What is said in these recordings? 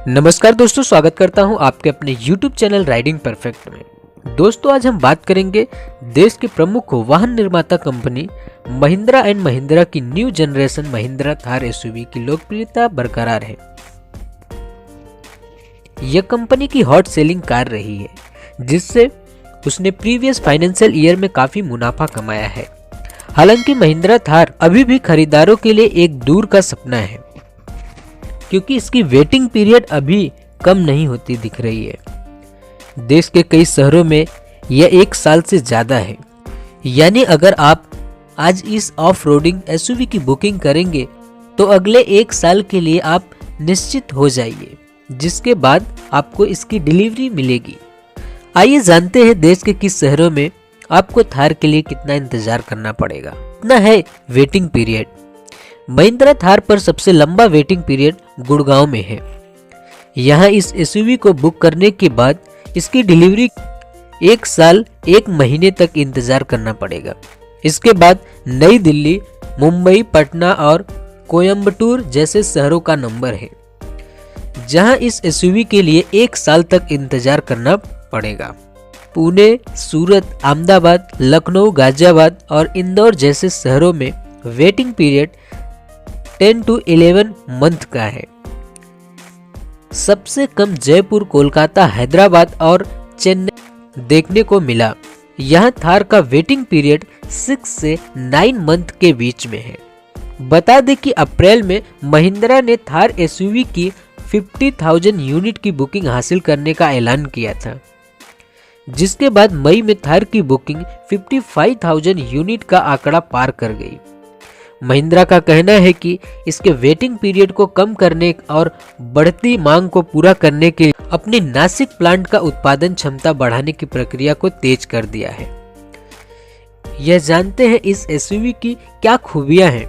नमस्कार दोस्तों, स्वागत करता हूं आपके अपने YouTube चैनल राइडिंग परफेक्ट में। दोस्तों, आज हम बात करेंगे देश के प्रमुख वाहन निर्माता कंपनी महिंद्रा एंड महिंद्रा की new generation Mahindra Thar SUV की लोकप्रियता बरकरार है। यह कंपनी की हॉट सेलिंग कार रही है, जिससे उसने प्रीवियस फाइनेंशियल ईयर में काफी मुनाफा कमाया है। हालांकि महिंद्रा थार अभी भी खरीदारों के लिए एक दूर का सपना है, क्योंकि इसकी वेटिंग पीरियड अभी कम नहीं होती दिख रही है। देश के कई शहरों में यह 1 साल से ज्यादा है। यानी अगर आप आज इस ऑफ रोडिंग एसयूवी की बुकिंग करेंगे तो अगले 1 साल के लिए आप निश्चित हो जाइए, जिसके बाद आपको इसकी डिलीवरी मिलेगी। आइए जानते हैं देश के किस शहरों में आपको थार के लिए कितना इंतजार करना पड़ेगा, कितना है वेटिंग पीरियड। महिंद्रा थार पर सबसे लंबा वेटिंग पीरियड गुड़गांव में है। यहाँ इस एसयूवी को बुक करने के बाद इसकी डिलीवरी 1 साल 1 महीने तक इंतजार करना पड़ेगा। इसके बाद नई दिल्ली, मुंबई, पटना और कोयम्बटूर जैसे शहरों का नंबर है, जहां इस एसयूवी के लिए 1 साल तक इंतजार करना पड़ेगा। पुणे, सूरत, अहमदाबाद, लखनऊ, गाजियाबाद और इंदौर जैसे शहरों में वेटिंग पीरियड 10 to 11 मंथ का है। सबसे कम जयपुर, कोलकाता, हैदराबाद और चेन्नई देखने को मिला। यहाँ थार का वेटिंग पीरियड 6 से 9 मंथ के बीच में है। बता दें कि अप्रैल में महिंद्रा ने थार एसयूवी की 50,000 यूनिट की बुकिंग हासिल करने का ऐलान किया था, जिसके बाद मई में थार की बुकिंग 55,000 यूनिट का आंकड़ा पार कर गई। महिंद्रा का कहना है कि इसके वेटिंग पीरियड को कम करने और बढ़ती मांग को पूरा करने के लिए अपनी नासिक प्लांट का उत्पादन क्षमता बढ़ाने की प्रक्रिया को तेज कर दिया है। यह जानते हैं इस एसयूवी की क्या खूबियां हैं,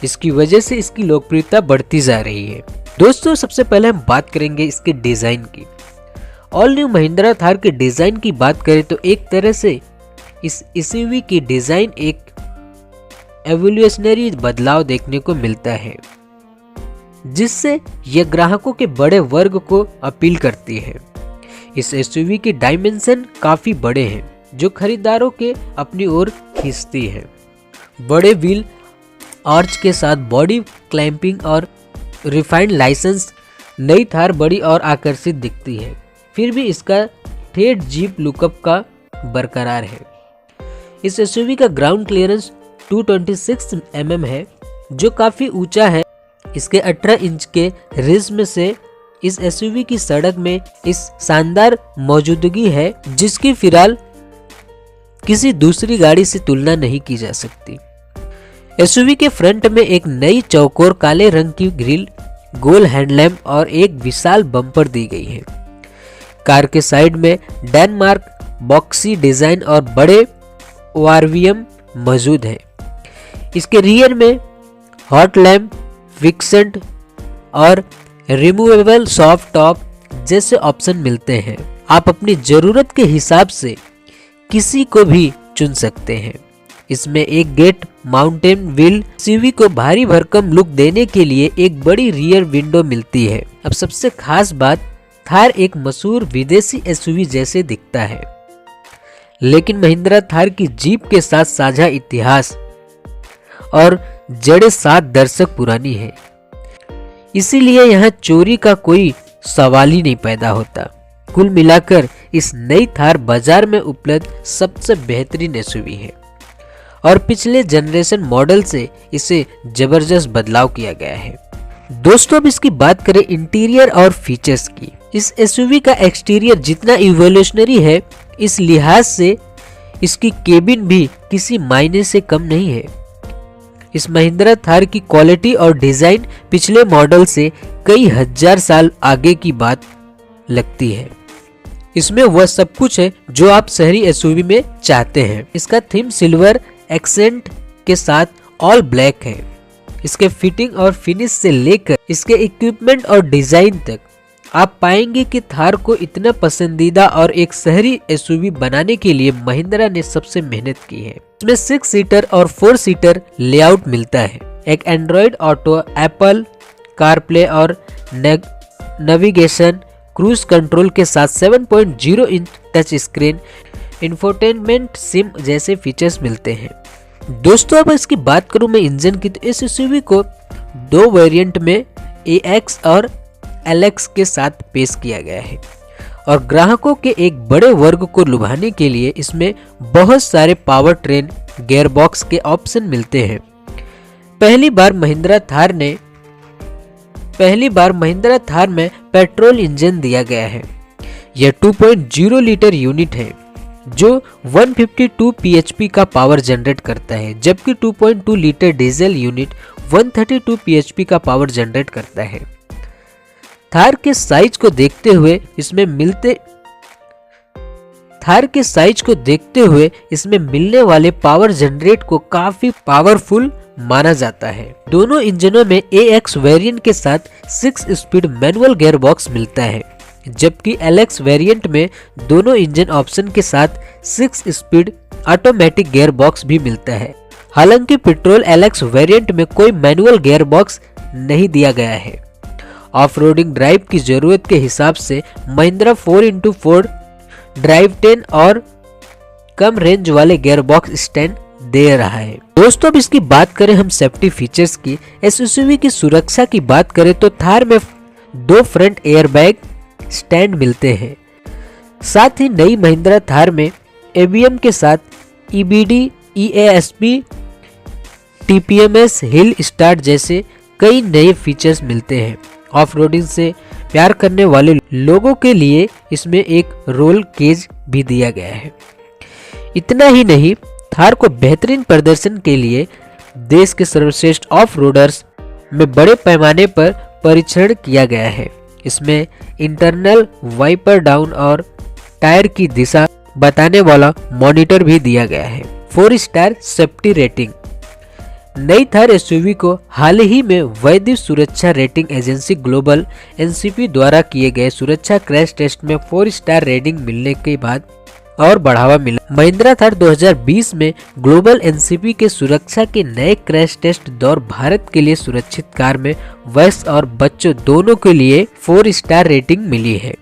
इसकी वजह से इसकी लोकप्रियता बढ़ती जा रही है। दोस्तों, सबसे पहले हम बात करेंगे इसके डिजाइन की। ऑल न्यू महिंद्रा थार के डिजाइन की बात करें तो एक तरह से इस एसयूवी की डिजाइन एक एवोल्यूशनरी बदलाव देखने को मिलता है, जिससे यह ग्राहकों के बड़े वर्ग को अपील करती है। इस एसयूवी के डायमेंशन काफी बड़े हैं, जो खरीदारों के अपनी ओर खींचती है। बड़े व्हील आर्च के साथ बॉडी क्लैंपिंग और रिफाइंड लाइसेंस नई थार बड़ी और आकर्षित दिखती है, फिर भी इसका ठेठ जीप लुकअप का बरकरार है। इस एसयूवी का ग्राउंड क्लियरेंस 226 mm है, जो काफी ऊंचा है। इसके 18 इंच के रिज्म से इस एसयूवी की सड़क में इस शानदार मौजूदगी है, जिसकी फिलहाल किसी दूसरी गाड़ी से तुलना नहीं की जा सकती। एसयूवी के फ्रंट में एक नई चौकोर काले रंग की ग्रिल, गोल हेडलैम्प और एक विशाल बम्पर दी गई है। कार के साइड में डेनमार्क बॉक्सी डिजाइन और बड़े ओआरवीएम मौजूद है। इसके रियर में हॉट लैम्प, विक्सेंट और रिमूवेबल सॉफ्ट टॉप जैसे ऑप्शन मिलते हैं। आप अपनी जरूरत के हिसाब से किसी को भी चुन सकते हैं। इसमें एक गेट माउंटेन व्हील एसयूवी को भारी भरकम लुक देने के लिए एक बड़ी रियर विंडो मिलती है। अब सबसे खास बात, थार एक मशहूर विदेशी एसयूवी जैसे दिखता है, लेकिन महिंद्रा थार की जीप के साथ साझा इतिहास और जड़ें 7 दशक पुरानी है, इसीलिए यहाँ चोरी का कोई सवाल ही नहीं पैदा होता। कुल मिलाकर इस नई थार बाजार में उपलब्ध सबसे बेहतरीन एसयूवी है और पिछले जनरेशन मॉडल से इसे जबरदस्त बदलाव किया गया है। दोस्तों, अब इसकी बात करें इंटीरियर और फीचर्स की। इस एसयूवी का एक्सटीरियर जितना इवोल्यूशनरी है, इस लिहाज से इसकी केबिन भी किसी मायने से कम नहीं है। इस महिंद्रा थार की क्वालिटी और डिजाइन पिछले मॉडल से कई हजार साल आगे की बात लगती है। इसमें वह सब कुछ है जो आप शहरी एसयूवी में चाहते हैं। इसका थीम सिल्वर एक्सेंट के साथ ऑल ब्लैक है। इसके फिटिंग और फिनिश से लेकर इसके इक्विपमेंट और डिजाइन तक आप पाएंगे कि थार को इतना पसंदीदा और एक शहरी एसयूवी बनाने के लिए महिंद्रा ने सबसे मेहनत की है। इसमें 6 सीटर और 4 सीटर लेआउट मिलता है। एक एंड्रॉइड ऑटो, एप्पल कारप्ले और नेविगेशन, क्रूज कंट्रोल के साथ 7.0 inch touch screen, infotainment SIM जैसे फीचर्स मिलते हैं। दोस्तों अब इसकी बात करूं मैं इंजन की, तो इस एसयूवी को दो वेरिएंट में AX और LX के साथ पेश किया गया है और ग्राहकों के एक बड़े वर्ग को लुभाने के लिए इसमें बहुत सारे पावर ट्रेन गियरबॉक्स के ऑप्शन मिलते हैं। पहली बार महिंद्रा थार में पेट्रोल इंजन दिया गया है। यह 2.0 लीटर यूनिट है जो 152 PHP का पावर जनरेट करता है, जबकि 2.2 लीटर डीजल यूनिट 132 PHP का पावर जनरेट करता है। थार के साइज को देखते हुए इसमें मिलने वाले पावर जनरेट को काफी पावरफुल माना जाता है। दोनों इंजनों में AX वेरिएंट के साथ 6 स्पीड मैनुअल गियरबॉक्स मिलता है, जबकि LX वेरिएंट में दोनों इंजन ऑप्शन के साथ 6 स्पीड ऑटोमेटिक गियरबॉक्स भी मिलता है। हालांकि पेट्रोल LX वेरिएंट में कोई मैनुअल गियरबॉक्स नहीं दिया गया है। ऑफ-रोडिंग ड्राइव की जरूरत के हिसाब से महिंद्रा 4x4 ड्राइव 10 और कम रेंज वाले गियरबॉक्स स्टैंड दे रहा है। दोस्तों अब इसकी बात करें हम सेफ्टी फीचर्स की, इस एसयूवी की सुरक्षा की बात करें तो थार में 2 फ्रंट एयरबैग स्टैंड मिलते हैं। साथ ही नई महिंद्रा थार में ABM के साथ EBD, EASP, TPMS, hill start जैसे कई नए फीचर्स मिलते हैं। ऑफ रोडिंग से प्यार करने वाले लोगों के लिए इसमें एक रोल केज भी दिया गया है। इतना ही नहीं, थार को बेहतरीन प्रदर्शन के लिए देश के सर्वश्रेष्ठ ऑफ रोडर्स में बड़े पैमाने पर परीक्षण किया गया है। इसमें इंटरनल वाइपर डाउन और टायर की दिशा बताने वाला मॉनिटर भी दिया गया है। 4 स्टार सेफ्टी रेटिंग। नई थार एसयूवी को हाल ही में वैध सुरक्षा रेटिंग एजेंसी ग्लोबल NCP द्वारा किए गए सुरक्षा क्रैश टेस्ट में 4 स्टार रेटिंग मिलने के बाद और बढ़ावा मिला। महिंद्रा थार 2020 में ग्लोबल NCP के सुरक्षा के नए क्रैश टेस्ट दौर भारत के लिए सुरक्षित कार में वयस्क और बच्चों दोनों के लिए 4 स्टार रेटिंग मिली है।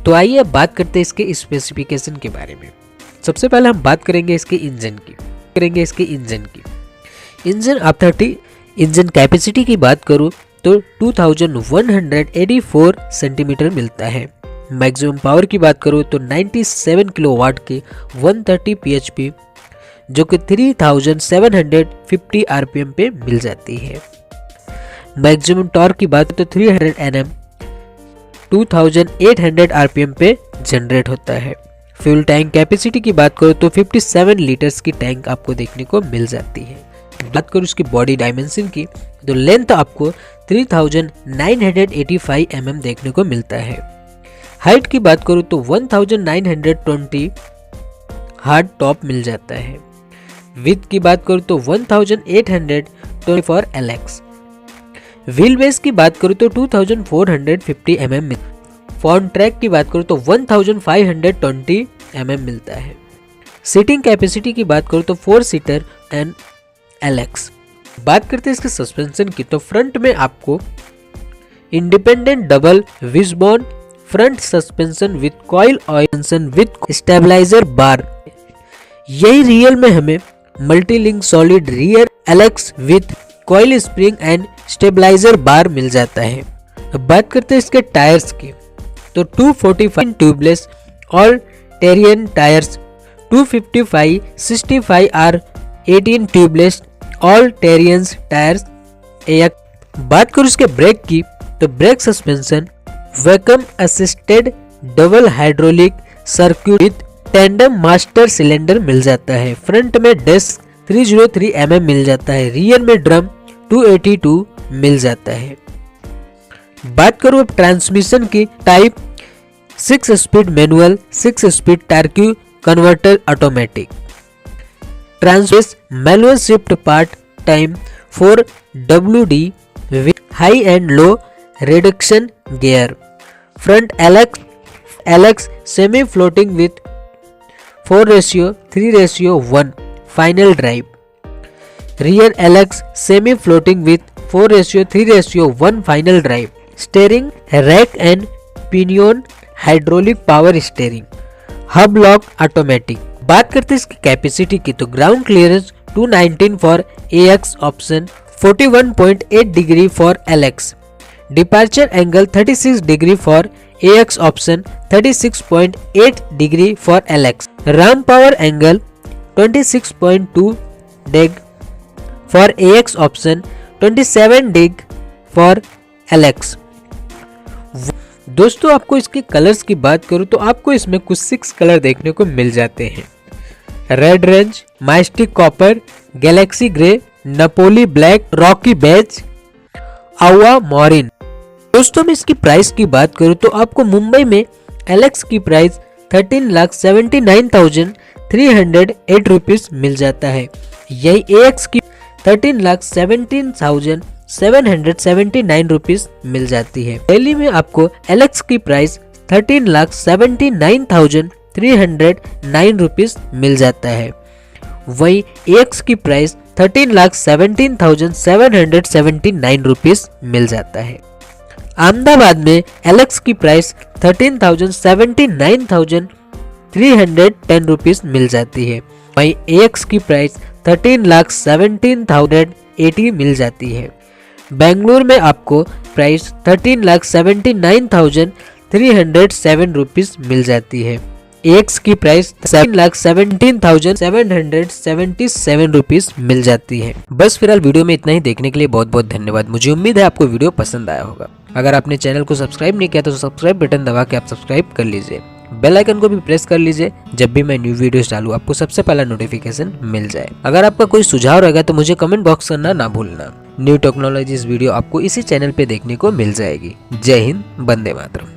तो आइए अब बात करते हैं इसके स्पेसिफिकेशन के बारे में। सबसे पहले हम बात करेंगे इसके इंजन की। इंजन ऑथोरिटी इंजन कैपेसिटी की बात करूं तो 2184 सेंटीमीटर मिलता है। मैक्सिमम पावर की बात करूं तो 97 किलोवाट की 130 PHP जो कि 3750 RPM पे मिल जाती है। मैक्सिमम टॉर्क की बात तो 300 Nm 2800 RPM पे जनरेट होता है। फ्यूल टैंक कैपेसिटी की बात करो तो 57 लीटर्स की टैंक आपको देखने को मिल जाती है। बात करूँ इसकी बॉडी डायमेंशन की तो लेंथ आपको 3985 mm देखने को मिलता है। हाइट की बात करूँ तो 1920 हार्ड टॉप मिल जाता है। विड्थ की बात करूँ तो 1824 LX। व्हील बेस की बात करूँ तो 2450 mm। फ्रंट ट्रैक की बात करूँ तो 1520 mm मिलता है। सीटिंग कैपेसिटी की बात करूँ तो 4 सीटर एंड LX। बात करते हैं इसके सस्पेंशन की तो फ्रंट में आपको independent double wishbone front suspension with coil oil with stabiliser bar. यही रियल में हमें multilink solid rear LX with coil spring and stabiliser bar मिल जाता है। अब बात करते हैं इसके टायर्स की तो 245 tubeless all terrain tyres, 255 65R 18 tubeless all terrains tyres. बात करूँ इसके ब्रेक की तो brake suspension vacuum assisted double hydraulic circuit with tandem master cylinder मिल जाता है। फ्रंट में डिस्क 303 mm मिल जाता है। रियर में ड्रम 282 मिल जाता है। बात करूँ अब ट्रांसमिशन की type 6 speed manual, 6 speed torque converter automatic. Transmission manual shift part time 4 WD with high and low reduction gear. Front LX semi floating with 4:3:1 final drive. Rear LX semi floating with 4:3:1 final drive. Steering rack and pinion hydraulic power steering, hub lock automatic. बात करते हैं इसकी capacity की, तो ground clearance 219 for AX option, 41.8 degree for LX, departure angle 36 degree for AX option, 36.8 degree for LX, Ram power angle 26.2 dig for AX option, 27 dig for LX। दोस्तों आपको इसके colours की बात करूं तो आपको इसमें कुछ 6 कलर देखने को मिल जाते हैं। Red range, mystic copper, galaxy grey, Napoli black, rocky beige, आवा मॉरिन। दोस्तों मैं इसकी प्राइस की बात करूं तो आपको मुंबई में LX की प्राइस 13,79,308 रुपीज मिल जाता है। यही AX की 13,17,779 रुपीज मिल जाती है। दिल्ली में आपको LX की प्राइस 13,79,309 रुपीज मिल जाता है। वही AX की प्राइस 13,17,779 रुपीज मिल जाता है। अहमदाबाद में LX की प्राइस 13,79,310 रुपीज मिल जाती है। वहीं AX की प्राइस 13,17,080 मिल जाती है। बेंगलुरु में आपको प्राइस 13,79,307 रुपीज मिल जाती है। AX की प्राइस 7,17,777 रुपीज मिल जाती है। बस फिलहाल वीडियो में इतना ही। देखने के लिए बहुत बहुत धन्यवाद। मुझे उम्मीद है आपको वीडियो पसंद आया होगा। अगर आपने चैनल को सब्सक्राइब नहीं किया तो सब्सक्राइब बटन दबा के आप सब्सक्राइब कर लीजिए। बेल आइकन को भी प्रेस कर लीजिए, जब भी मैं न्यू वीडियोस डालूं आपको सबसे पहला नोटिफिकेशन मिल जाए। अगर आपका कोई सुझाव रहेगा तो मुझे कमेंट बॉक्स करना ना भूलना। न्यू टेक्नोलॉजीज वीडियो आपको इसी चैनल पे देखने को मिल जाएगी। जय हिंद, वंदे मातरम।